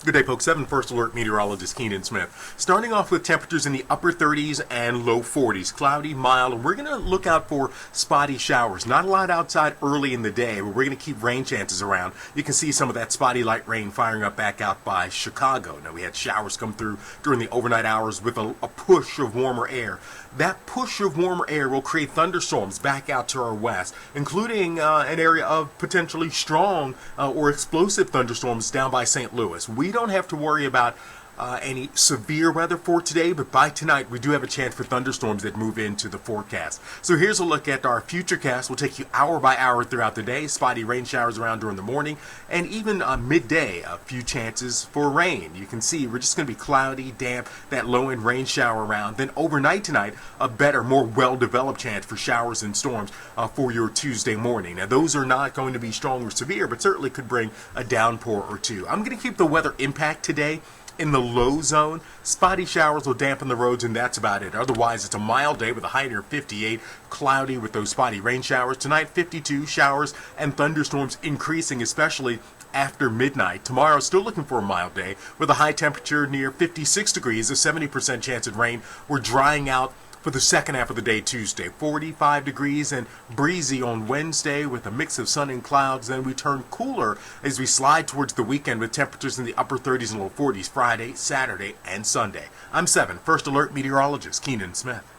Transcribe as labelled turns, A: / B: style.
A: Good day, folks. 7 First Alert meteorologist Keenan Smith. Starting off with temperatures in the upper 30s and low 40s. Cloudy, mild, and we're going to look out for spotty showers. Not a lot outside early in the day, but we're going to keep rain chances around. You can see some of that spotty light rain firing up back out by Chicago. Now, we had showers come through during the overnight hours with a push of warmer air. That push of warmer air will create thunderstorms back out to our west, including an area of potentially strong or explosive thunderstorms down by St. Louis. We don't have to worry about any severe weather for today, but by tonight we do have a chance for thunderstorms that move into the forecast. So here's a look at our futurecast. We'll take you hour by hour throughout the day. Spotty rain showers around during the morning, and even midday, a few chances for rain. You can see we're just going to be cloudy, damp, that low-end rain shower around. Then overnight tonight, a better, more well-developed chance for showers and storms for your Tuesday morning. Now those are not going to be strong or severe, but certainly could bring a downpour or two. I'm going to keep the weather impact today in the low zone. Spotty showers will dampen the roads, and that's about it. Otherwise, it's a mild day with a high near 58, cloudy with those spotty rain showers. Tonight, 52, showers and thunderstorms increasing, especially after midnight. Tomorrow, still looking for a mild day with a high temperature near 56 degrees, a 70% chance of rain. We're drying out for the second half of the day Tuesday. 45 degrees and breezy on Wednesday with a mix of sun and clouds. Then we turn cooler as we slide towards the weekend with temperatures in the upper 30s and low 40s Friday, Saturday, and Sunday. I'm 7 First Alert meteorologist Keenan Smith.